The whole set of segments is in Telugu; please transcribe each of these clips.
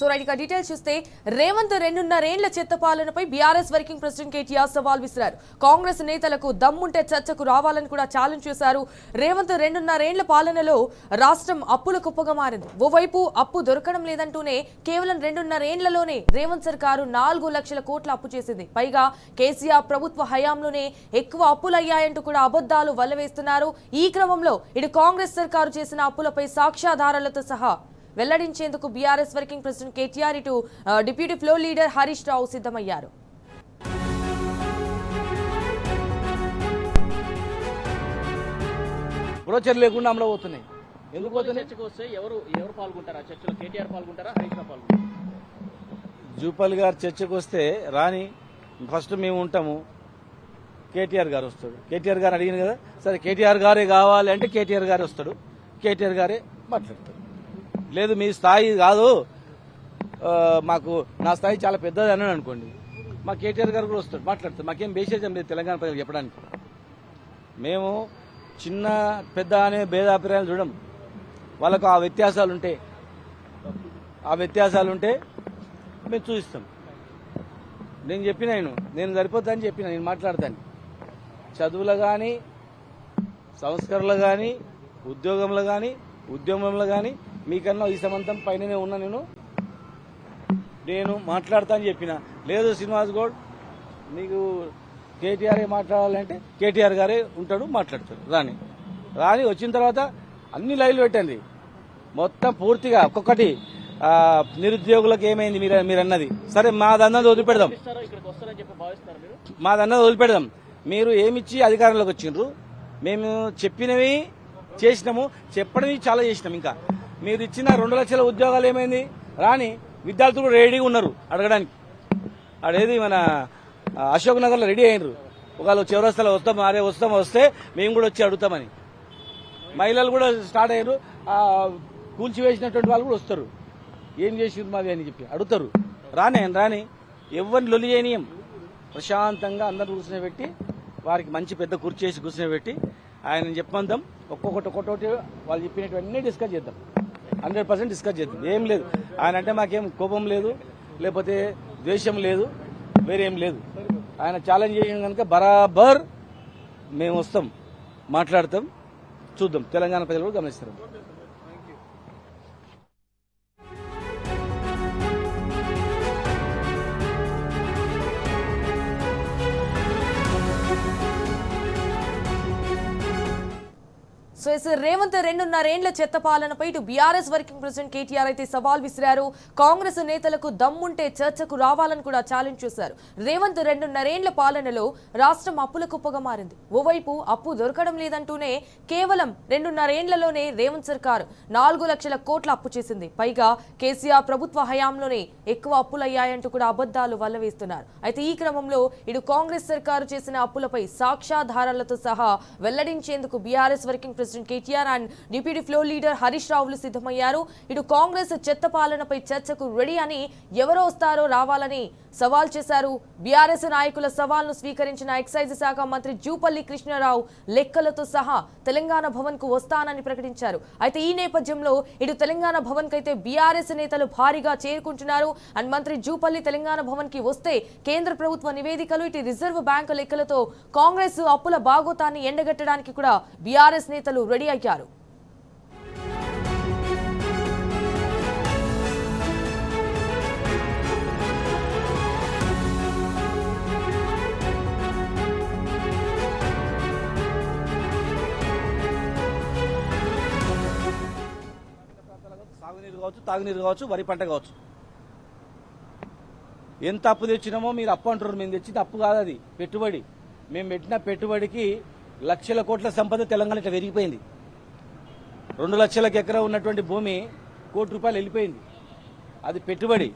సో రైట్ గా డీటెయిల్స్ చూస్తే రేవంత్ 2.5 ఏళ్ల చెత్త పాలనపై బీఆర్ఎస్ వర్కింగ్ ప్రెసిడెంట్ కేటీఆర్ సవాల్ విసిరారు. కాంగ్రెస్ నేతలకు దమ్ముంటే చర్చకు రావాలని కూడా ఛాలెంజ్ చేశారు. రేవంత్ 2.5 ఏళ్ల పాలనలో రాష్ట్రం అప్పుల కుప్పగా మారింది. ఓవైపు అప్పు దొరకడం లేదంటూనే కేవలం 2.5 ఏళ్లలోనే రేవంత్ సర్కారు 4 లక్షల కోట్ల అప్పు చేసింది. పైగా కేసీఆర్ ప్రభుత్వ హయాంలోనే ఎక్కువ అప్పులయ్యాయంటూ కూడా అబద్ధాలు వల్లవేస్తున్నారు. ఈ క్రమంలో ఇటు కాంగ్రెస్ సర్కారు చేసిన అప్పులపై సాక్ష్యాధారాలతో సహా వెల్లడించేందుకు బీఆర్ఎస్ వర్కింగ్ ప్రెసిడెంట్ కేటీఆర్ ఇటు deputy floor leader Harish Rao సిద్ధమయ్యారు. బ్రోచర్ లేకుండా అమలు అవుతున్నాయి. ఎందుకు చర్చకు వస్తే ఎవరు పాల్గొంటారా? చర్చలో కేటీఆర్ పాల్గొంటారా, హరీష్ రావు పాల్గొంటారా? జూపల్ గారు చర్చకు వస్తే రాని, ఫస్ట్ మేము ఉంటాము. కేటీఆర్ గారు వస్తాడు. కేటీఆర్ గారు అడిగింది కదా, సరే కేటీఆర్ గారే కావాలి అంటే కేటీఆర్ గారే వస్తాడు. కేటీఆర్ గారే మాట్లాడతాడు. లేదు మీ స్థాయి కాదు, మాకు నా స్థాయి చాలా పెద్దది అని అనుకోండి, మా కేటీఆర్ గారు కూడా వస్తాడు, మాట్లాడతాడు. మాకేం బేసేజం లేదు తెలంగాణ ప్రజలు చెప్పడానికి. మేము చిన్న పెద్ద అనే భేదాభిప్రాయాలు చూడం. వాళ్ళకు ఆ వ్యత్యాసాలుంటే మేము చూపిస్తాం. నేను చెప్పిన నేను సరిపోతానని చెప్పిన, నేను మాట్లాడతాను. చదువులో కానీ, సంస్కరణలో కానీ, ఉద్యోగంలో కానీ, ఉద్యమంలో కానీ మీకన్నా ఈ సమంతం పైననే ఉన్నా. నేను మాట్లాడతా అని చెప్పిన. లేదు శ్రీనివాస్ గౌడ్ నీకు కేటీఆర్ మాట్లాడాలంటే కేటీఆర్ గారే ఉంటాడు, మాట్లాడతాడు. రాని వచ్చిన తర్వాత అన్ని లైన్లు పెట్టండి మొత్తం పూర్తిగా. ఒక్కొక్కటి నిరుద్యోగులకు ఏమైంది మీరు అన్నది సరే, మాదన్నది వదిలిపెడదాం. మాదన్నది వదిలిపెడదాం. మీరు ఏమిచ్చి అధికారంలోకి వచ్చిండ్రు? మేము చెప్పినవి చేసినాము, చెప్పనివి చాలా చేసినాం. ఇంకా మీరు ఇచ్చిన 2 లక్షల ఉద్యోగాలు ఏమైంది? రాని విద్యార్థులు రెడీగా ఉన్నారు అడగడానికి. అడేది మన అశోక్ నగర్లో రెడీ అయినరు. ఒకవేళ చివరస్తలో వస్తే మేము కూడా వచ్చి అడుగుతామని. మహిళలు కూడా స్టార్ట్ అయ్యారు. కూల్చివేసినటువంటి వాళ్ళు కూడా వస్తారు. ఏం చేసిండ్రు మాది అని చెప్పి అడుగుతారు. రాని ఎవరిని లొల్లి చేయనీయం. ప్రశాంతంగా అందరూ కూర్చుని వారికి మంచి పెద్ద కుర్చీ కూర్చుని ఆయన చెప్పందాం. ఒక్కొక్కటి వాళ్ళు చెప్పినటువన్నీ డిస్కస్ చేద్దాం. 100% డిస్కస్ చేద్దాం. ఏం లేదు, ఆయన అంటే మాకేం కోపం లేదు, లేకపోతే ద్వేషం లేదు, వేరేం లేదు. ఆయన ఛాలెంజ్ చేసిన కనుక బరాబర్ మేము వస్తాం, మాట్లాడతాం, చూద్దాం. తెలంగాణ ప్రజలు కూడా గమనిస్తారు. సో రేవంత్ 2.5 ఏళ్ల చెత్త పాలనపై ఇటు బీఆర్ఎస్ వర్కింగ్ ప్రెసిడెంట్ కేటీఆర్ అయితే సవాల్ విసిరారు. కాంగ్రెస్ నేతలకు దమ్ముంటే చర్చకు రావాలని కూడా ఛాలెంజ్ చేశారు. రేవంత్ 2.5 ఏళ్ల పాలనలో రాష్ట్రం అప్పుల కుప్పగా మారింది. ఓవైపు అప్పు దొరకడం లేదంటూనే కేవలం 2.5 ఏళ్లలోనే రేవంత్ సర్కార్ 4 లక్షల కోట్ల అప్పు చేసింది. పైగా కేసీఆర్ ప్రభుత్వ హయాంలోనే ఎక్కువ అప్పులయ్యాయంటూ కూడా అబద్ధాలు వల్లవేస్తున్నారు. అయితే ఈ క్రమంలో ఇటు కాంగ్రెస్ సర్కారు చేసిన అప్పులపై సాక్ష్యాధారాలతో సహా వెల్లడించేందుకు BRS working president KTR and deputy floor leader Harish రావులు సిద్ధమయ్యారు. ఇటు కాంగ్రెస్ చెత్త పాలనపై చర్చకు రెడీ అని, ఎవరో వస్తారో రావాలని సవాల్ చేశారు. బీఆర్ఎస్ నాయకుల సవాల్ను స్వీకరించిన ఎక్సైజ్ శాఖ మంత్రి జూపల్లి కృష్ణారావు లెక్కలతో సహా తెలంగాణ భవన్ కు వస్తానని ప్రకటించారు. అయితే ఈ నేపథ్యంలో ఇటు తెలంగాణ భవన్ కైతే బీఆర్ఎస్ నేతలు భారీగా చేరుకుంటున్నారు. అండ్ మంత్రి జూపల్లి తెలంగాణ భవన్ కి వస్తే కేంద్ర ప్రభుత్వ నివేదికలు, ఇటు రిజర్వ్ బ్యాంకు లెక్కలతో కాంగ్రెస్ అప్పుల బాగోతాన్ని ఎండగట్టడానికి కూడా బీఆర్ఎస్ నేతలు రెడీ అయ్యారు. తాగునీరు కావచ్చు, వరి పంట కావచ్చు, ఎంత అప్పు తెచ్చినామో మీరు అప్పు అంటారు. మేము తెచ్చింది అప్పు కాదు, అది పెట్టుబడి. మేము పెట్టిన పెట్టుబడికి లక్షల కోట్ల సంపద తెలంగాణ ఇట్లా పెరిగిపోయింది. 2 లక్షలకు ఎకరా ఉన్నటువంటి భూమి ₹1 కోటి వెళ్ళిపోయింది. అది పెట్టుబడి.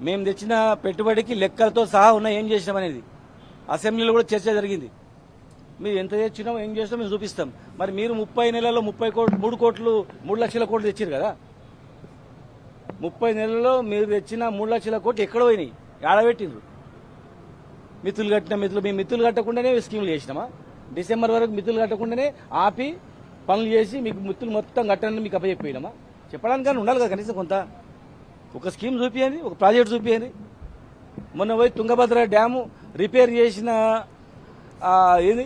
మేము తెచ్చిన పెట్టుబడికి లెక్కలతో సహా ఉన్న ఏం చేసినామనేది అసెంబ్లీలో కూడా చర్చ జరిగింది. మీరు ఎంత తెచ్చినామో ఏం చేసినా మేము చూపిస్తాం. మరి మీరు 30 నెలల్లో 3 లక్షల కోట్లు తెచ్చారు కదా. 30 నెలల్లో మీరు తెచ్చిన 3 లక్షల కోట్లు ఎక్కడ పోయినాయి? ఏడబెట్టిండ్రు. మిత్తులు కట్టకుండానే స్కీములు చేసినామా? డిసెంబర్ వరకు మిత్తులు కట్టకుండానే ఆపి పనులు చేసి మీకు మిత్తులు మొత్తం కట్టండి మీకు అప్పచెప్పినామా? చెప్పడానికన్నా ఉండాలి కదా కనీసం కొంత. ఒక స్కీమ్ చూపించండి, ఒక ప్రాజెక్ట్ చూపించండి. మొన్న పోయి తుంగభద్ర డ్యాము రిపేర్ చేసిన ఏది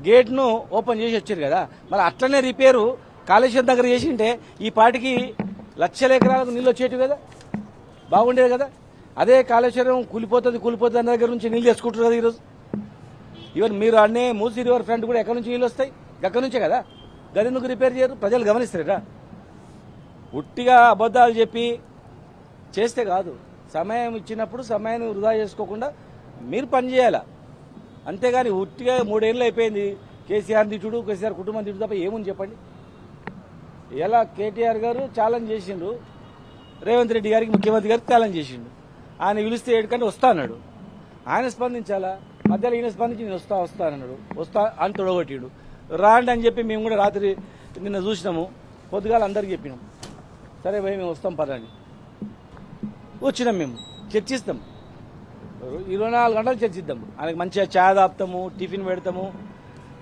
గేట్ను ఓపెన్ చేసి వచ్చారు కదా, మరి అట్లనే రిపేరు కాళేశ్వరం దగ్గర చేసింటే ఈ పాటికి లక్షల ఎకరాలకు నీళ్ళు వచ్చేటివి కదా, బాగుండేది కదా. అదే కాళేశ్వరం కూలిపోతుంది అన్న దగ్గర నుంచి నీళ్ళు తెచ్చుకుంటారు కదా ఈరోజు. ఈవెన్ మీరు అన్నీ మూసీ రివర్ ఫ్రంట్ కూడా ఎక్కడి నుంచి నీళ్ళు వస్తాయి, అక్కడి నుంచే కదా. గదెందుకు రిపేర్ చేయరు? ప్రజలు గమనిస్తారా? ఉట్టిగా అబద్ధాలు చెప్పి చేస్తే కాదు. సమయం ఇచ్చినప్పుడు సమయాన్ని వృధా చేసుకోకుండా మీరు పనిచేయాలా. అంతేగాని ఉట్టిగా 3 ఏళ్ళు అయిపోయింది కేసీఆర్ తిట్టుడు, కేసీఆర్ కుటుంబం తిట్టు తప్ప ఏముంది చెప్పండి. ఇలా కేటీఆర్ గారు ఛాలెంజ్ చేసిండ్రు, రేవంత్ రెడ్డి గారికి ముఖ్యమంత్రి గారికి ఛాలెంజ్ చేసిండు. ఆయన పిలిస్తే ఏడుకంటే వస్తా అన్నాడు. ఆయన స్పందించాలా? మధ్యలో ఈయన స్పందించి నేను వస్తా అన్నాడు. వస్తా అని తొడగొట్టిడు. రాండి అని చెప్పి మేము కూడా రాత్రి నిన్న చూసినాము, పొద్దుగాల అందరికి చెప్పినాం. సరే భయ్ మేము వస్తాం పదండి. వచ్చినాం, మేము చర్చిస్తాం, 24 గంటలు చర్చిద్దాం. ఆయనకు మంచిగా చాయ్ తాపుతాము, టిఫిన్ పెడతాము,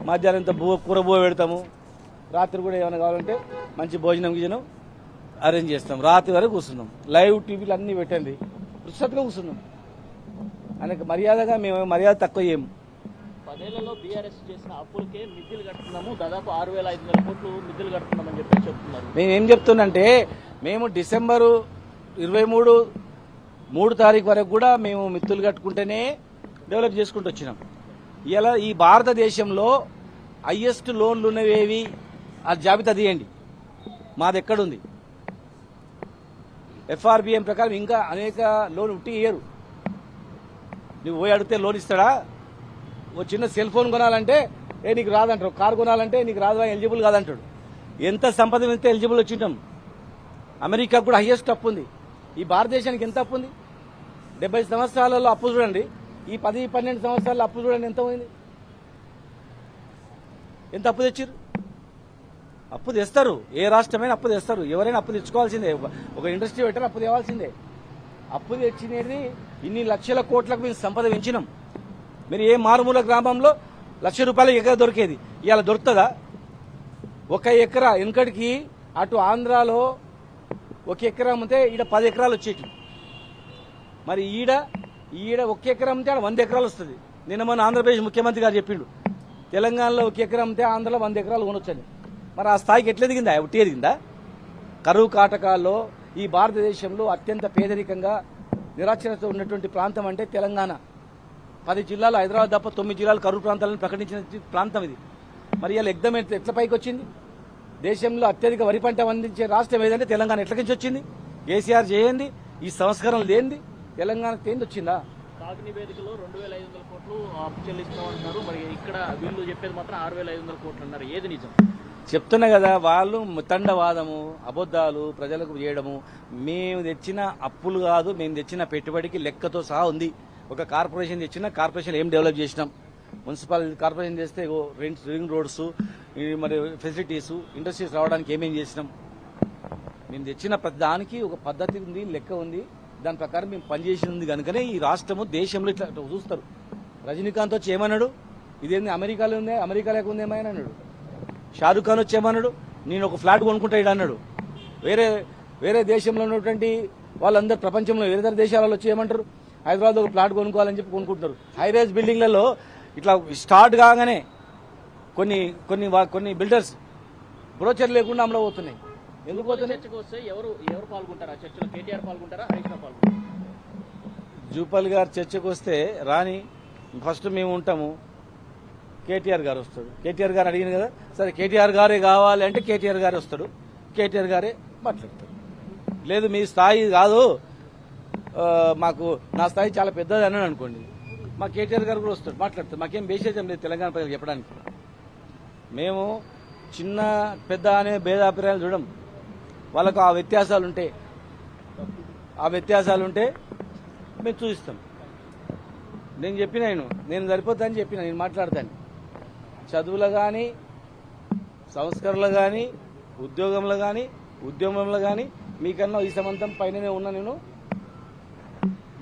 మధ్యాహ్నం ఇంత కూర పెడతాము, రాత్రి కూడా ఏమైనా కావాలంటే మంచి భోజనం అరేంజ్ చేస్తాం. రాత్రి వరకు కూర్చున్నాం, లైవ్ టీవీలు అన్నీ పెట్టండి, పుస్తకంగా కూర్చున్నాం. ఆయనకు మర్యాదగా మేము మర్యాద తక్కువ చేయము. 10 ఏళ్లలో బీఆర్ఎస్ చేసిన అప్పులకే మిద్దులు కడుతున్నాము, దాదాపు 6,500 కోట్లు మిద్దులు కడుతున్నామని చెప్పి చెప్తున్నారు. మేమేం చెప్తున్నంటే, మేము డిసెంబరు 23 తారీఖు వరకు కూడా మేము మిత్తులు కట్టుకుంటేనే డెవలప్ చేసుకుంటూ వచ్చినాం. ఇలా ఈ భారతదేశంలో హైయెస్ట్ లోన్లు ఉన్నవేవి ఆ జాబితా తీయండి, మాది ఎక్కడుంది. FRBM ప్రకారం ఇంకా అనేక లోన్ ఉట్టి ఇయ్యరు. నువ్వు పోయి అడిగితే లోన్ ఇస్తాడా? ఓ చిన్న సెల్ ఫోన్ కొనాలంటే నీకు రాదంటాడు, కారు కొనాలంటే నీకు రాదు, ఎలిజిబుల్ కాదంటాడు. ఎంత సంపద వెళ్తే ఎలిజిబుల్ వచ్చింటాం. అమెరికాకు కూడా హైయెస్ట్ అప్పు ఉంది. ఈ భారతదేశానికి ఎంత అప్పు ఉంది? 70 సంవత్సరాలలో అప్పు చూడండి, ఈ 10-12 సంవత్సరాల్లో అప్పు చూడండి ఎంత పోయింది, ఎంత అప్పు తెచ్చారు. అప్పు తెస్తారు, ఏ రాష్ట్రమైనా అప్పు తెస్తారు, ఎవరైనా అప్పు తెచ్చుకోవాల్సిందే. ఒక ఇండస్ట్రీ పెట్టారు, అప్పు తేవాల్సిందే. అప్పు తెచ్చినది ఇన్ని లక్షల కోట్లకు మేము సంపద పెంచినాం. మీరు ఏ మారుమూల గ్రామంలో ₹1,00,000 ఎకరా దొరికేది, ఇవాళ దొరుకుతుందా? 1 ఎకరా వెనుకడికి అటు ఆంధ్రాలో 1 ఎకరా అమ్మితే ఈడ 10 ఎకరాలు వచ్చేటి. మరి ఈడ 1 ఎకరా అమ్మితే ఆడ 100 ఎకరాలు వస్తుంది. నిన్న మన ఆంధ్రప్రదేశ్ ముఖ్యమంత్రి గారు చెప్పిండు, తెలంగాణలో 1 ఎకరా అమ్మితే ఆంధ్రలో 100 ఎకరాలు కొనొచ్చని. మరి ఆ స్థాయికి ఎట్లా ఎదిగిందా? ఉట్టి ఎదిగిందా? కరువు కాటకాల్లో ఈ భారతదేశంలో అత్యంత పేదరికంగా నిరాక్షరత ఉన్నటువంటి ప్రాంతం అంటే తెలంగాణ. 10 జిల్లాలు, హైదరాబాద్ తప్ప 9 జిల్లాలు కరువు ప్రాంతాలను ప్రకటించిన ప్రాంతం ఇది. మరి ఇలా ఎగ్దం ఎట్లా పైకి వచ్చింది? దేశంలో అత్యధిక వరి పంట అందించే రాష్ట్రం ఏదంటే తెలంగాణ. ఎట్ల నుంచి వచ్చింది? కేసీఆర్ చేయండి, ఈ సంస్కరణ లేనిది తెలంగాణకు తేంది వచ్చిందా? కాగ్ నివేదికలో 2,500 కోట్లు అప్పు చెల్లిస్తామంటున్నారు. మరి ఇక్కడ వీళ్ళు చెప్పేది మాత్రం 6,500 కోట్లు అన్నారు. ఏది నిజం? చెప్తున్నా కదా, వాళ్ళు తండవాదము, అబద్ధాలు ప్రజలకు చేయడము. మేము తెచ్చిన అప్పులు కాదు, మేము తెచ్చిన పెట్టుబడికి లెక్కతో సహా ఉంది. ఒక కార్పొరేషన్ తెచ్చిన కార్పొరేషన్ ఏం డెవలప్ చేసినాం? మున్సిపల్ కార్పొరేషన్ చేస్తే రింగ్ రోడ్స్, మరి ఫెసిలిటీస్, ఇండస్ట్రీస్ రావడానికి ఏమేం చేసినాం? మేము తెచ్చిన ప్రతి దానికి ఒక పద్ధతి ఉంది, లెక్క ఉంది. దాని ప్రకారం మేము పనిచేసి ఉంది కనుకనే ఈ రాష్ట్రము దేశంలో ఇట్లా చూస్తారు. రజనీకాంత్ వచ్చి ఏమన్నాడు? ఇదేంది అమెరికాలో ఉంది, అమెరికా లేక ఉంది ఏమైనా అన్నాడు. షారూఖ్ ఖాన్ వచ్చి ఏమన్నాడు? నేను ఒక ఫ్లాట్ కొనుక్కుంటా అన్నాడు. వేరే దేశంలో ఉన్నటువంటి వాళ్ళందరూ, ప్రపంచంలో వేరే దేశాలలో వచ్చి ఏమంటారు? హైదరాబాద్ ఒక ప్లాట్ కొనుక్కోవాలని చెప్పి కొనుక్కుంటున్నారు. హైరైజ్ బిల్డింగ్లలో ఇట్లా స్టార్ట్ కాగానే కొన్ని బిల్డర్స్ బ్రోచర్ లేకుండా అమలు అవుతున్నాయి. ఎందుకు పోతున్నాయి? చర్చకు వస్తే ఎవరు పాల్గొంటారా చర్చలో? కేటీఆర్ పాల్గొంటారా, హరీష్ రావు పాల్గొంటారా? జూపల్ గారు చర్చకు వస్తే రాని, ఫస్ట్ మేము ఉంటాము, కేటీఆర్ గారు వస్తాడు. కేటీఆర్ గారు అడిగింది కదా, సరే కేటీఆర్ గారే కావాలి అంటే కేటీఆర్ గారే వస్తాడు, కేటీఆర్ గారే మాట్లాడతాడు. లేదు మీ స్థాయి కాదు, మాకు నా స్థాయి చాలా పెద్దది అన్నాడు అనుకోండి, మా కేటీఆర్ గారు కూడా వస్తాడు, మాట్లాడతాడు. మాకేం బేసేజం లేదు తెలంగాణ ప్రజలు చెప్పడానికి. మేము చిన్న పెద్ద అనే భేదాభిప్రాయాలు చూడం. వాళ్ళకు ఆ వ్యత్యాసాలు ఉంటే మేము చూపిస్తాం. నేను చెప్పిన నేను సరిపోతానని చెప్పిన, నేను మాట్లాడతాను. చదువులో కానీ, సంస్కరణలో కానీ, ఉద్యోగంలో కానీ మీకన్నా ఈ సమంతం పైననే ఉన్నా.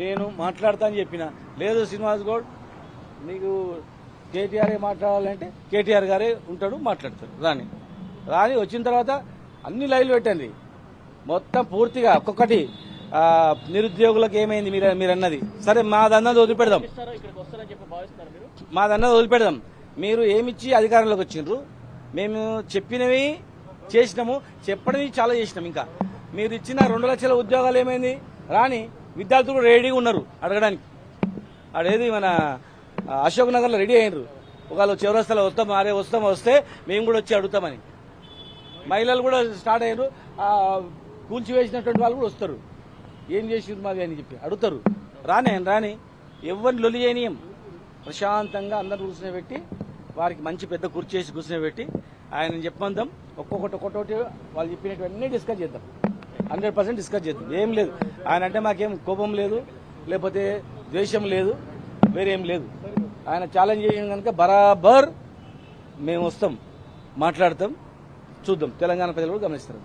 నేను మాట్లాడతా అని చెప్పిన. లేదు శ్రీనివాస్ గౌడ్, నీకు కేటీఆర్ మాట్లాడాలంటే కేటీఆర్ గారే ఉంటాడు, మాట్లాడతాడు. రాని వచ్చిన తర్వాత అన్ని లైవ్లు పెట్టండి, మొత్తం పూర్తిగా ఒక్కొక్కటి నిరుద్యోగులకు ఏమైంది మీరు అన్నది సరే మాదన్నది వదిలిపెడదాం, ఇస్తారో ఇక్కడికి వస్తారని చెప్పి భావిస్తున్నారు మీరు? మాదన్నది వదిలిపెడదాం. మీరు ఏమిచ్చి అధికారంలోకి వచ్చిండ్రు? మేము చెప్పినవి చేసినాము, చెప్పనివి చాలా చేసినాం. ఇంకా మీరు ఇచ్చిన 2 లక్షల ఉద్యోగాలు ఏమైంది? రాని విద్యార్థులు రెడీగా ఉన్నారు అడగడానికి. అడేది మన అశోక్ నగర్లో రెడీ అయినరు. ఒకవేళ చివరస్తలో వస్తే మేము కూడా వచ్చి అడుగుతామని. మహిళలు కూడా స్టార్ట్ అయ్యారు. కూల్చివేసినటువంటి వాళ్ళు కూడా వస్తారు. ఏం చేసిండ్రు మాది అని చెప్పి అడుగుతారు. రాని ఎవరిని లొలి చేయనీయం. ప్రశాంతంగా అందరు కూర్చుని వారికి మంచి పెద్ద కుర్చీ కూర్చుని ఆయన చెప్పమందాం. ఒక్కొక్కటి వాళ్ళు చెప్పినటువన్నీ డిస్కస్ చేద్దాం. 100% డిస్కస్ చేద్దాం. ఏం లేదు, ఆయన అంటే మాకేం కోపం లేదు, లేకపోతే ద్వేషం లేదు, వేరేం లేదు. ఆయన ఛాలెంజ్ చేసిన కనుక బరాబర్ మేము వస్తాం, మాట్లాడతాం, చూద్దాం. తెలంగాణ ప్రజలు కూడా గమనిస్తారు.